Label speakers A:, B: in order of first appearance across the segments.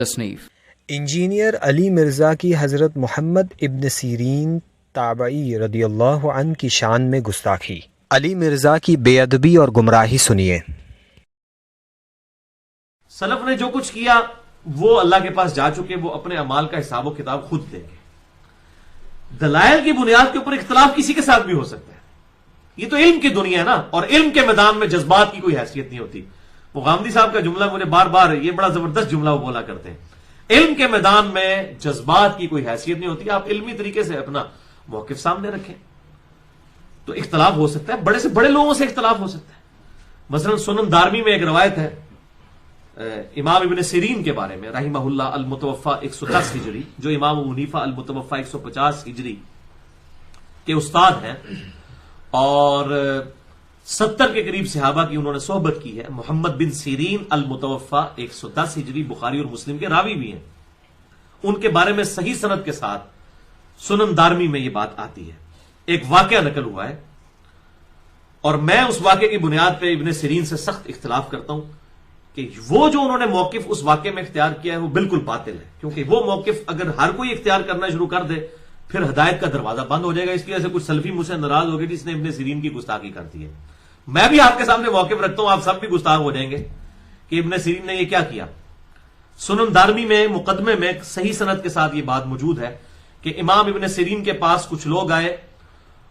A: تصنیف
B: انجینئر علی مرزا کی حضرت محمد ابن سیرین تابعی رضی اللہ عنہ کی شان میں گستاخی۔ علی مرزا کی بے ادبی اور گمراہی سنیے۔
C: سلف نے جو کچھ کیا وہ اللہ کے پاس جا چکے، وہ اپنے اعمال کا حساب و کتاب خود دیں گے۔ دلائل کی بنیاد کے اوپر اختلاف کسی کے ساتھ بھی ہو سکتا ہے، یہ تو علم کی دنیا ہے نا، اور علم کے میدان میں جذبات کی کوئی حیثیت نہیں ہوتی۔ وہ غامدی صاحب کا جملہ مجھے بار بار، یہ بڑا زبردست جملہ وہ بولا کرتے ہیں، علم کے میدان میں جذبات کی کوئی حیثیت نہیں ہوتی، آپ علمی طریقے سے اپنا موقف سامنے رکھیں۔ تو اختلاف ہو سکتا ہے، بڑے سے بڑے لوگوں سے اختلاف ہو سکتا ہے۔ مثلا سنن دارمی میں ایک روایت ہے امام ابن سیرین کے بارے میں رحمہ اللہ، المتوفا 110 ہجری، جو امام ابو حنیفہ المتوفا 150 ہجری کے استاد ہیں، اور 70 کے قریب صحابہ کی انہوں نے صحبت کی ہے۔ محمد بن سیرین المتوفا 110 ہجری بخاری اور مسلم کے راوی بھی ہیں، ان کے بارے میں صحیح سند کے ساتھ سنن دارمی میں یہ بات آتی ہے۔ ایک واقعہ نقل ہوا ہے، اور میں اس واقعے کی بنیاد پہ ابن سیرین سے سخت اختلاف کرتا ہوں کہ وہ جو انہوں نے موقف اس واقعے میں اختیار کیا ہے وہ بالکل باطل ہے، کیونکہ وہ موقف اگر ہر کوئی اختیار کرنا شروع کر دے پھر ہدایت کا دروازہ بند ہو جائے گا۔ اس کی وجہ سے کچھ سلفی مجھ سے ناراض ہو گئے جس نے ابن سیرین کی گستاخی کر دی ہے۔ میں بھی آپ کے سامنے موقف رکھتا ہوں، آپ سب بھی گستاخ ہو جائیں گے کہ ابن سیرین نے یہ کیا کیا۔ سنن دارمی میں مقدمے میں صحیح سند کے ساتھ یہ بات موجود ہے کہ امام ابن سیرین کے پاس کچھ لوگ آئے،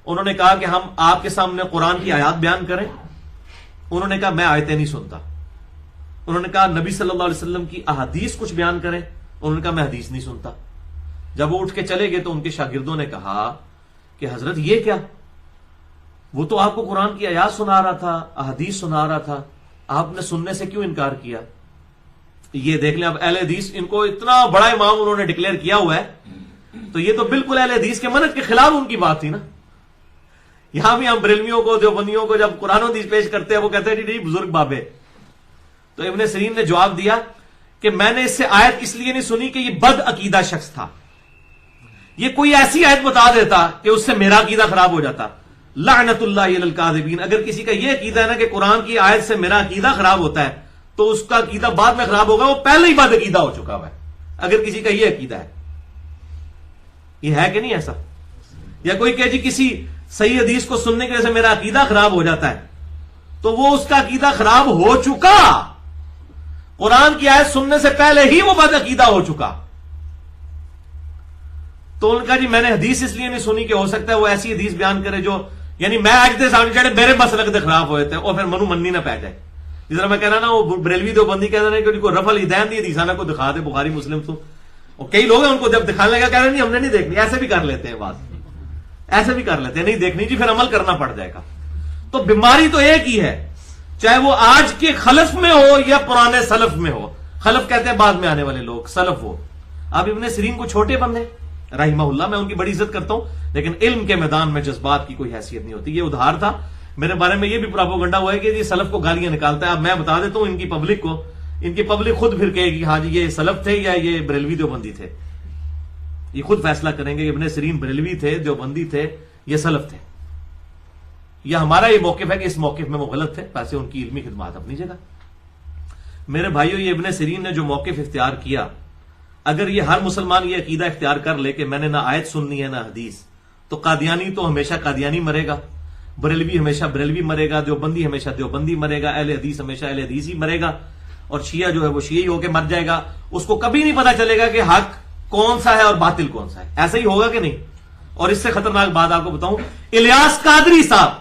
C: انہوں نے کہا کہ ہم آپ کے سامنے قرآن کی آیات بیان کریں۔ انہوں نے کہا میں آیتیں نہیں سنتا۔ انہوں نے کہا نبی صلی اللہ علیہ وسلم کی احادیث کچھ بیان کریں۔ انہوں نے کہا میں حدیث نہیں سنتا۔ جب وہ اٹھ کے چلے گئے تو ان کے شاگردوں نے کہا کہ حضرت یہ کیا، وہ تو آپ کو قرآن کی آیات سنا رہا تھا، احادیث سنا رہا تھا، آپ نے سننے سے کیوں انکار کیا؟ یہ دیکھ لیں، اب اہل حدیث، ان کو اتنا بڑا امام انہوں نے ڈکلیئر کیا ہوا ہے، تو یہ تو بالکل اہل حدیث کے منہج کے خلاف ان کی بات تھی نا۔ یہاں بھی ہم بریلویوں کو، دیوبندیوں کو جب قرآن و حدیث پیش کرتے ہیں وہ کہتے ہیں جی بزرگ بابے۔ تو ابن سیرین نے جواب دیا کہ میں نے اس سے آیت اس لیے نہیں سنی کہ یہ بد عقیدہ شخص تھا، یہ کوئی ایسی آیت بتا دیتا کہ اس سے میرا عقیدہ خراب ہو جاتا۔ لعنت اللہ علی الکاذبین، اگر کسی کا یہ عقیدہ ہے نا کہ قرآن کی آیت سے میرا عقیدہ خراب ہوتا ہے تو اس کا عقیدہ بعد میں خراب ہوگا، وہ پہلے ہی بد عقیدہ ہو چکا ہوا ہے۔ اگر کسی کا یہ عقیدہ ہے، یہ ہے کہ نہیں ایسا؟ یا کوئی کہ جی کسی صحیح حدیث کو سننے کی وجہ سے میرا عقیدہ خراب ہو جاتا ہے، تو وہ اس کا عقیدہ خراب ہو چکا، قرآن کی آیت سننے سے پہلے ہی وہ بد عقیدہ ہو چکا۔ تو ان کا جی میں نے حدیث اس لیے نہیں سنی کہ ہو سکتا ہے وہ ایسی حدیث بیان کرے جو، یعنی میں آج دے سامنے چڑھے میرے مسلک دے خراب ہوئے تھے اور پھر منو منی نہ پہ جائے۔ جس طرح میں کہنا نا وہ بریلوی دیوبندی کہہ رہے ہیں کہ کوئی رفع الدین دی حدیث نہ کو دکھا دے بخاری مسلم تو، اور کئی لوگ ہیں ان کو جب دکھانے لگا کہہ رہے ہیں نہیں ہم نے نہیں دیکھنی، ایسے بھی کر لیتے ہیں بات، ایسے بھی کر لیتے ہیں، نہیں دیکھنی جی، پھر عمل کرنا پڑ جائے گا۔ تو بیماری تو ایک ہی ہے، چاہے وہ آج کے خلف میں ہو یا پرانے سلف میں ہو۔ خلف کہتے ہیں بعد میں آنے والے لوگ، سلف وہ۔ اب ابن سیرین کو چھوٹے بندے رحمہ اللہ، میں ان کی بڑی عزت کرتا ہوں، لیکن علم کے میدان میں جذبات کی کوئی حیثیت نہیں ہوتی۔ یہ ادھار تھا، میرے بارے میں یہ بھی پراپوگنڈا ہوا ہے کہ یہ سلف کو گالیاں نکالتا ہے۔ اب میں بتا دیتا ہوں ان کی پبلک کو، ان کی پبلک خود پھر کہے گی ہاں جی یہ سلف تھے یا یہ بریلوی دیوبندی تھے، یہ خود فیصلہ کریں گے کہ ابن سیرین بریلوی تھے، دیوبندی تھے، یہ سلف تھے۔ یا ہمارا یہ موقف ہے کہ اس موقف میں وہ غلط تھے، پیسے ان کی علمی خدمات اپنی جگہ۔ میرے بھائیو، یہ ابن سیرین نے جو موقف اختیار کیا، اگر یہ ہر مسلمان یہ عقیدہ اختیار کر لے کہ میں نے نہ آیت سننی ہے نہ حدیث، تو قادیانی تو ہمیشہ قادیانی مرے گا، بریلوی ہمیشہ بریلوی مرے گا، دیوبندی ہمیشہ دیوبندی مرے گا، اہل حدیث ہمیشہ اہل حدیث ہی مرے گا، اور شیعہ جو ہے وہ شیعہ ہی ہو کے مر جائے گا۔ اس کو کبھی نہیں پتا چلے گا کہ حق کون سا ہے اور باطل کون سا ہے۔ ایسا ہی ہوگا کہ نہیں؟ اور اس سے خطرناک بات آپ کو بتاؤں، الیاس قادری صاحب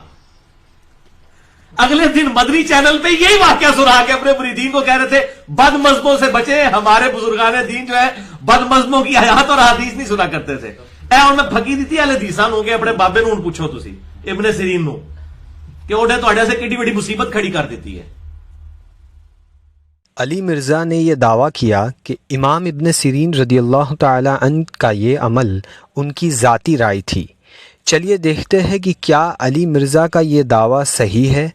C: اگلے دن مدنی چینل پہ یہی واقعہ سنا کے اپنے مریدین کو کہہ رہے تھے بد مذہبوں سے بچے، ہمارے بزرگان دین جو ہے بد مذہبوں کی آیات اور حدیث نہیں سنا کرتے تھے۔ اور میں پھکی دی تھی اہل حدیثاں ہو گے اپنے بابے نو پوچھو تسی ابن سیرین نو کہ اوڈے تواڈے سے کیڑی بڑی مصیبت کھڑی کر دیتی ہے۔
B: علی مرزا نے یہ دعویٰ کیا کہ امام ابن سیرین رضی اللہ تعالی عنہ کا یہ عمل ان کی ذاتی رائے تھی۔ چلیے دیکھتے ہیں کہ کیا علی مرزا کا یہ دعویٰ صحیح ہے؟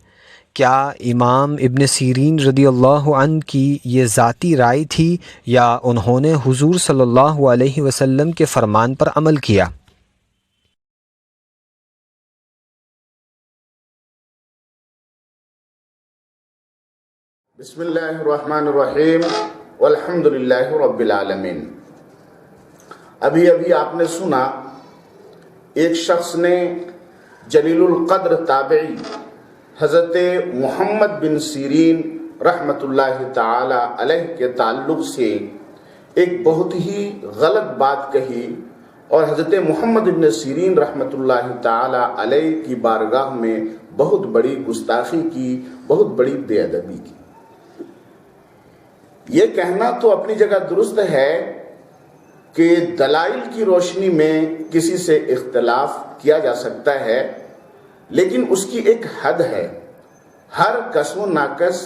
B: کیا امام ابن سیرین رضی اللہ عنہ کی یہ ذاتی رائے تھی یا انہوں نے حضور صلی اللہ علیہ وسلم کے فرمان پر عمل کیا؟
D: بسم اللہ الرحمن الرحیم
A: والحمد للہ رب العالمین۔ ابھی آپ نے سنا ایک شخص نے جلیل القدر تابعی حضرت محمد بن سیرین رحمۃ اللہ تعالی علیہ کے تعلق سے ایک بہت ہی غلط بات کہی اور حضرت محمد بن سیرین رحمۃ اللہ تعالی علیہ کی بارگاہ میں بہت بڑی گستاخی کی، بہت بڑی بے ادبی کی۔ یہ کہنا تو اپنی جگہ درست ہے کہ دلائل کی روشنی میں کسی سے اختلاف کیا جا سکتا ہے، لیکن اس کی ایک حد ہے۔ ہر کس و ناقص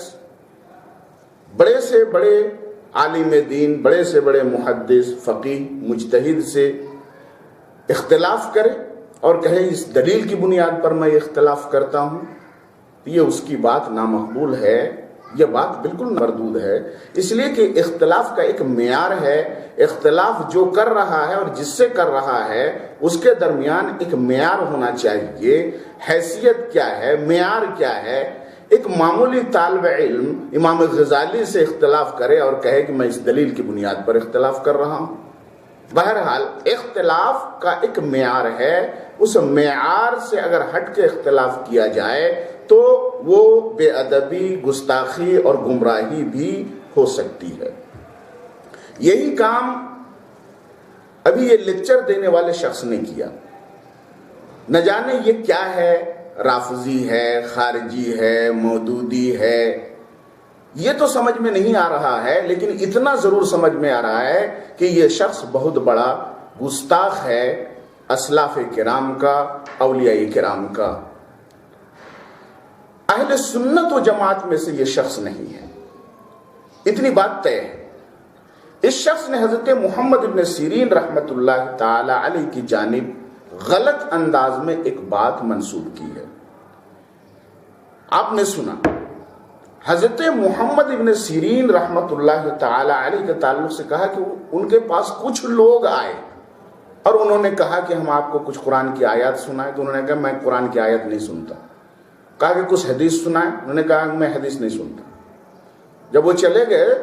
A: بڑے سے بڑے عالم دین، بڑے سے بڑے محدث، فقیہ، مجتہد سے اختلاف کرے اور کہے اس دلیل کی بنیاد پر میں اختلاف کرتا ہوں، یہ اس کی بات نامقبول ہے، یہ بات بالکل مردود ہے۔ اس لیے کہ اختلاف کا ایک معیار ہے، اختلاف جو کر رہا ہے اور جس سے کر رہا ہے اس کے درمیان ایک معیار ہونا چاہیے۔ حیثیت کیا ہے، معیار کیا ہے؟ ایک معمولی طالب علم امام غزالی سے اختلاف کرے اور کہے کہ میں اس دلیل کی بنیاد پر اختلاف کر رہا ہوں۔ بہرحال اختلاف کا ایک معیار ہے، اس معیار سے اگر ہٹ کے اختلاف کیا جائے تو وہ بے ادبی، گستاخی اور گمراہی بھی ہو سکتی ہے۔ یہی کام ابھی یہ لیکچر دینے والے شخص نے کیا۔ نہ جانے یہ کیا ہے، رافضی ہے، خارجی ہے، مودودی ہے، یہ تو سمجھ میں نہیں آ رہا ہے، لیکن اتنا ضرور سمجھ میں آ رہا ہے کہ یہ شخص بہت بڑا گستاخ ہے اسلاف کرام کا، اولیاء کرام کا۔ اہل سنت و جماعت میں سے یہ شخص نہیں ہے، اتنی بات طے ہے۔ اس شخص نے حضرت محمد بن سیرین رحمۃ اللہ تعالی علیہ کی جانب غلط انداز میں ایک بات منسوب کی ہے۔ آپ نے سنا حضرت محمد ابن سیرین رحمۃ اللہ تعالی علیہ کے تعلق سے کہا کہ ان کے پاس کچھ لوگ آئے اور انہوں نے کہا کہ ہم آپ کو کچھ قرآن کی آیات سنائیں، تو انہوں نے کہا میں قرآن کی آیت نہیں سنتا۔ کہا کہ کچھ حدیث سنائیں، انہوں نے کہا کہ میں حدیث نہیں سنتا۔ جب وہ چلے گئے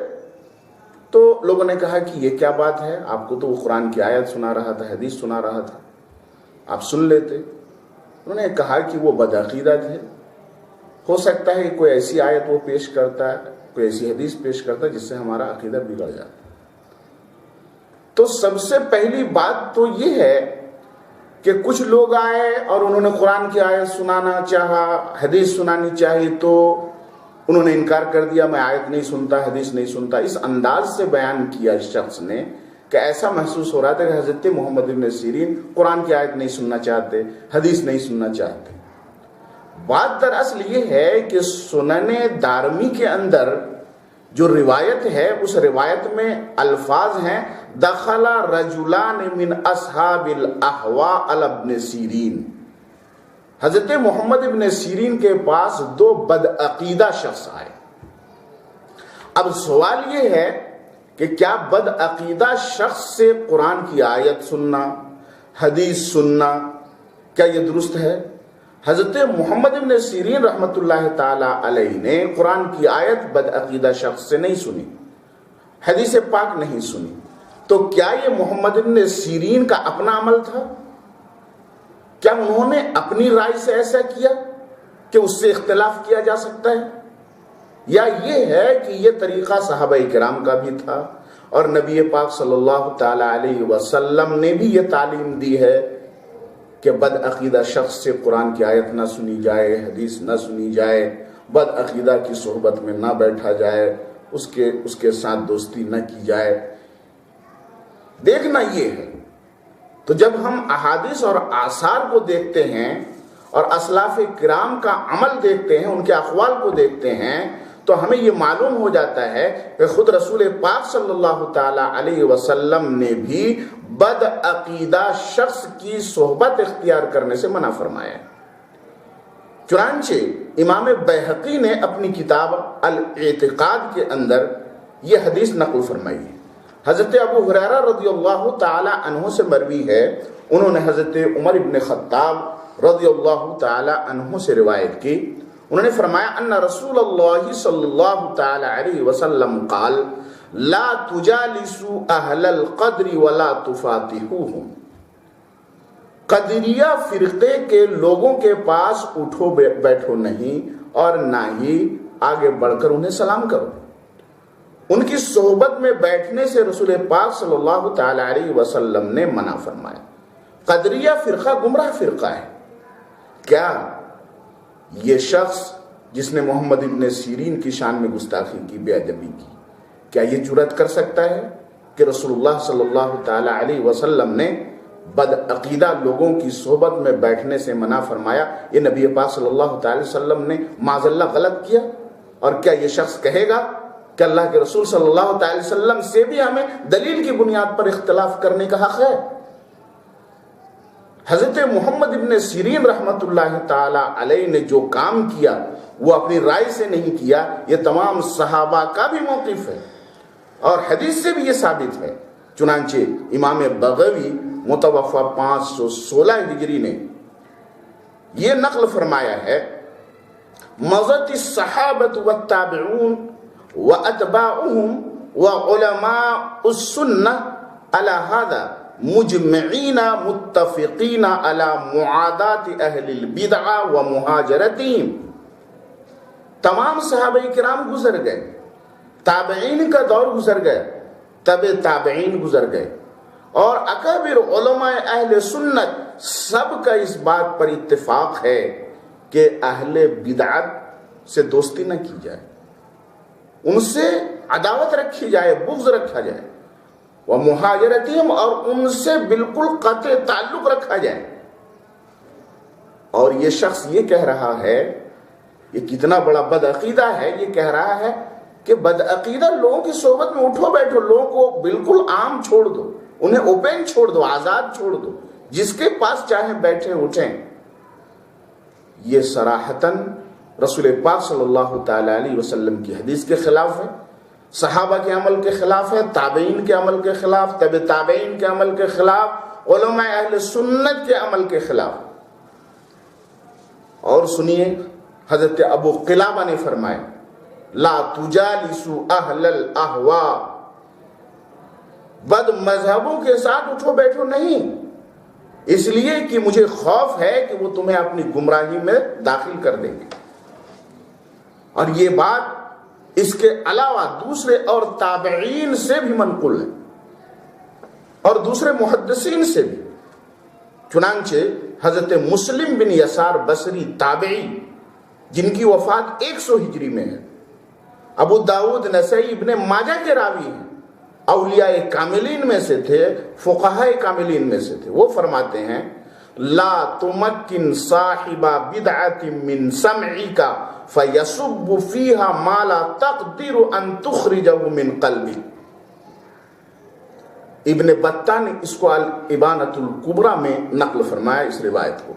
A: تو لوگوں نے کہا کہ یہ کیا بات ہے، آپ کو تو وہ قرآن کی آیت سنا رہا تھا، حدیث سنا رہا تھا، آپ سن لیتے۔ انہوں نے کہا کہ وہ بدعقیدہ تھے، ہو سکتا ہے کہ کوئی ایسی آیت وہ پیش کرتا ہے، کوئی ایسی حدیث پیش کرتا ہے جس سے ہمارا عقیدہ بگڑ جاتا ہے۔ تو سب سے پہلی بات تو یہ ہے کہ کچھ لوگ آئے اور انہوں نے قرآن کی آیت سنانا چاہا، حدیث سنانی چاہی، تو انہوں نے انکار کر دیا، میں آیت نہیں سنتا، حدیث نہیں سنتا۔ اس انداز سے بیان کیا اس شخص نے کہ ایسا محسوس ہو رہا تھا کہ حضرت محمد بن سیرین قرآن کی آیت نہیں سننا چاہتے، حدیث نہیں سننا چاہتے۔ بات دراصل یہ ہے کہ سنن دارمی کے اندر جو روایت ہے اس روایت میں الفاظ ہیں دخل رجلان من اصحاب الاہواء علی ابن سیرین، حضرت محمد ابن سیرین کے پاس دو بدعقیدہ شخص آئے۔ اب سوال یہ ہے کہ کیا بدعقیدہ شخص سے قرآن کی آیت سننا، حدیث سننا، کیا یہ درست ہے؟ حضرت محمد ابن سیرین رحمۃ اللہ تعالی علیہ نے قرآن کی آیت بدعقیدہ شخص سے نہیں سنی، حدیث پاک نہیں سنی، تو کیا یہ محمد ابن سیرین کا اپنا عمل تھا؟ کیا انہوں نے اپنی رائے سے ایسا کیا کہ اس سے اختلاف کیا جا سکتا ہے؟ یا یہ ہے کہ یہ طریقہ صحابہ کرام کا بھی تھا اور نبی پاک صلی اللہ تعالی علیہ وسلم نے بھی یہ تعلیم دی ہے کہ بدعقیدہ شخص سے قرآن کی آیت نہ سنی جائے، حدیث نہ سنی جائے، بدعقیدہ کی صحبت میں نہ بیٹھا جائے، اس کے ساتھ دوستی نہ کی جائے۔ دیکھنا یہ ہے۔ تو جب ہم احادیث اور آثار کو دیکھتے ہیں اور اسلاف کرام کا عمل دیکھتے ہیں، ان کے اقوال کو دیکھتے ہیں، تو ہمیں یہ معلوم ہو جاتا ہے کہ خود رسول پاک صلی اللہ تعالی علیہ وسلم نے بھی بدعقیدہ شخص کی صحبت اختیار کرنے سے منع فرمایا ہے۔ چنانچہ امام بیہقی نے اپنی کتاب الاعتقاد کے اندر یہ حدیث نقل فرمائی ہے۔ حضرت ابو ہریرہ رضی اللہ تعالی عنہ سے مروی ہے، انہوں نے حضرت عمر ابن خطاب رضی اللہ تعالی عنہ سے روایت کی، انہوں نے فرمایا ان رسول اللہ صلی اللہ تعالی علیہ وسلم قال لا تجالسوا اہل القدر ولا تفاتحوہم، قدریہ فرقے کے لوگوں کے پاس اٹھو بیٹھو نہیں اور نہ ہی آگے بڑھ کر انہیں سلام کرو۔ ان کی صحبت میں بیٹھنے سے رسول پاک صلی اللہ تعالی علیہ وسلم نے منع فرمایا۔ قدریہ فرقہ گمراہ فرقہ ہے۔ کیا یہ شخص جس نے محمد ابن سیرین کی شان میں گستاخی کی، بے ادبی کی، کیا یہ جرأت کر سکتا ہے کہ رسول اللہ صلی اللہ تعالی علیہ وسلم نے بد عقیدہ لوگوں کی صحبت میں بیٹھنے سے منع فرمایا؟ یہ نبی پاک صلی اللہ تعالی وسلم نے معاذ اللہ غلط کیا؟ اور کیا یہ شخص کہے گا کہ اللہ کے رسول صلی اللہ تعالی وسلم سے بھی ہمیں دلیل کی بنیاد پر اختلاف کرنے کا حق ہے؟ حضرت محمد ابن سیرین رحمت اللہ تعالی علیہ نے جو کام کیا وہ اپنی رائے سے نہیں کیا، یہ تمام صحابہ کا بھی موقف ہے اور حدیث سے بھی یہ ثابت ہے۔ چنانچہ امام بغوی متوفہ 516 ہجری نے یہ نقل فرمایا ہے، مضت الصحابۃ والتابعون واتباعهم وعلماء السنہ علی ھذا مجمعین متفقین علی معادات اہل البدع ومہاجرتہم۔ تمام صحابہ کرام گزر گئے، تابعین کا دور گزر گیا، تب تابعین گزر گئے، اور اکابر علماء اہل سنت سب کا اس بات پر اتفاق ہے کہ اہل بدعت سے دوستی نہ کی جائے، ان سے عداوت رکھی جائے، بغض رکھا جائے، وہ مہاجرتہم، اور ان سے بالکل قطع تعلق رکھا جائے۔ اور یہ شخص یہ کہہ رہا ہے، یہ کتنا بڑا بدعقیدہ ہے، یہ کہہ رہا ہے کہ بدعقیدہ لوگوں کی صحبت میں اٹھو بیٹھو، لوگوں کو بالکل عام چھوڑ دو، انہیں اوپن چھوڑ دو، آزاد چھوڑ دو، جس کے پاس چاہیں بیٹھیں اٹھیں۔ یہ صراحتاً رسول پاک صلی اللہ تعالی علیہ وسلم کی حدیث کے خلاف ہے، صحابہ کے عمل کے خلاف ہے، تابعین کے عمل کے خلاف، تبع تابعین کے عمل کے خلاف، علماء اہل سنت کے عمل کے خلاف۔ اور سنیے، حضرت ابو قلابہ نے فرمایا، لا تجالسوا اہل الاہواء، بد مذہبوں کے ساتھ اٹھو بیٹھو نہیں، اس لیے کہ مجھے خوف ہے کہ وہ تمہیں اپنی گمراہی میں داخل کر دیں گے۔ اور یہ بات اس کے علاوہ دوسرے اور تابعین سے بھی منقول ہے اور دوسرے محدثین سے بھی۔ چنانچہ حضرت مسلم بن یسار بصری تابعی، جن کی وفات 100 ہجری میں ہے، ابو داؤد نسائی ابن ماجہ کے راوی ہیں، اولیاء کاملین میں سے تھے، فقہاء کاملین میں سے تھے، وہ فرماتے ہیں، لا تمکن صاحب بدعت من سمعک فیسب فیہا ما لا تقدر ان تخرجہ من قلبی۔ ابن بطہ نے اس کو الابانۃ الکبریٰ میں نقل فرمایا اس روایت کو۔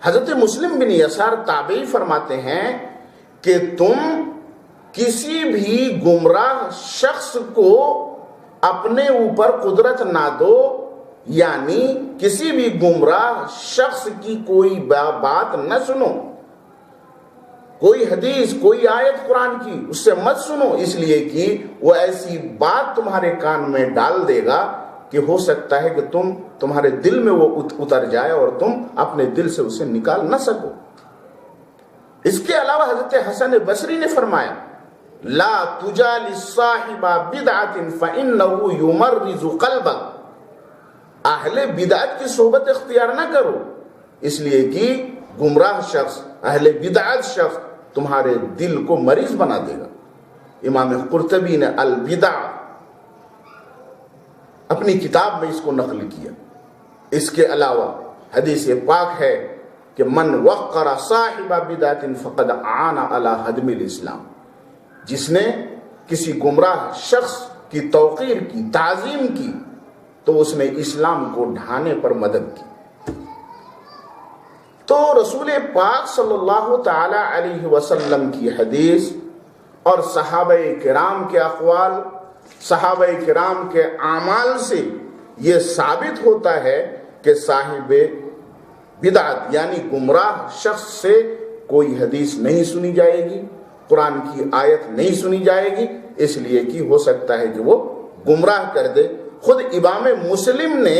A: حضرت مسلم بن یسار تابعی فرماتے ہیں کہ تم کسی بھی گمراہ شخص کو اپنے اوپر قدرت نہ دو، یعنی کسی بھی گمراہ شخص کی کوئی بات نہ سنو، کوئی حدیث، کوئی آیت قرآن کی اس سے مت سنو، اس لیے کہ وہ ایسی بات تمہارے کان میں ڈال دے گا کہ ہو سکتا ہے کہ تمہارے دل میں وہ اتر جائے اور تم اپنے دل سے اسے نکال نہ سکو۔ اس کے علاوہ حضرت حسن بصری نے فرمایا، لا تجالس صاحب بدعت فإنه يمرض قلبك، اہل بدعت کی صحبت اختیار نہ کرو، اس لیے کہ گمراہ شخص، اہل بدعت شخص تمہارے دل کو مریض بنا دے گا۔ امام قرطبی نے البدع اپنی کتاب میں اس کو نقل کیا۔ اس کے علاوہ حدیث پاک ہے کہ من وقر صاحب بدعت فقد عان علی ہدم الاسلام، جس نے کسی گمراہ شخص کی توقیر کی، تعظیم کی، تو اس نے اسلام کو ڈھانے پر مدد کی۔ تو رسول پاک صلی اللہ تعالی علیہ وسلم کی حدیث اور صحابہ کرام کے اقوال، صحابہ کرام کے اعمال سے یہ ثابت ہوتا ہے کہ صاحب بدعت یعنی گمراہ شخص سے کوئی حدیث نہیں سنی جائے گی، قرآن کی آیت نہیں سنی جائے گی، اس لیے کہ ہو سکتا ہے کہ وہ گمراہ کر دے۔ خود امام مسلم نے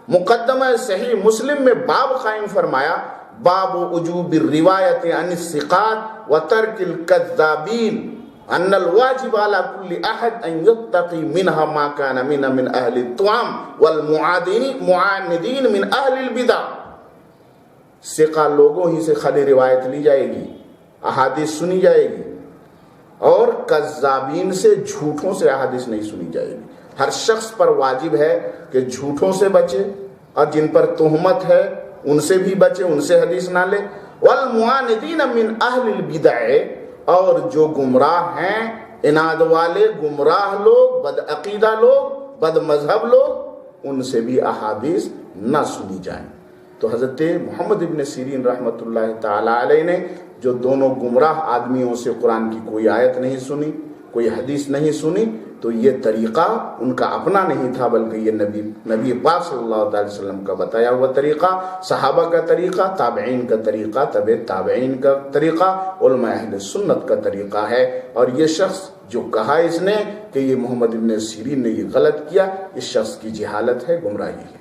A: مقدمہ صحیح مسلم میں باب قائم فرمایا، باب وجوب الروایت عن الثقات وترک الکذابین، ان الواجب على كل احد ان يتقي منها ما كان من اهل الطعام والمعاندین من اهل البدع۔ ثقہ لوگوں ہی سے خالی روایت لی جائے گی، احادیث سنی جائے گی، اور کذابین سے، جھوٹوں سے احادیث نہیں سنی جائے گی۔ ہر شخص پر واجب ہے کہ جھوٹوں سے بچے، اور جن پر تہمت ہے ان سے بھی بچے، ان سے حدیث نہ لے۔ والمعاندین من اہل البدع، اور جو گمراہ ہیں، اناد والے گمراہ لوگ، بد عقیدہ لوگ، بد مذہب لوگ، ان سے بھی احادیث نہ سنی جائیں۔ تو حضرت محمد ابن سیرین رحمۃ اللہ تعالی علیہ نے جو دونوں گمراہ آدمیوں سے قرآن کی کوئی آیت نہیں سنی، کوئی حدیث نہیں سنی، تو یہ طریقہ ان کا اپنا نہیں تھا، بلکہ یہ نبی پاک صلی اللہ علیہ وسلم کا بتایا ہوا طریقہ، صحابہ کا طریقہ، تابعین کا طریقہ، تبع تابعین کا طریقہ، علماء اہل سنت کا طریقہ ہے۔ اور یہ شخص جو کہا اس نے کہ یہ محمد ابن سیرین نے یہ غلط کیا، اس شخص کی جہالت ہے، گمراہی ہے۔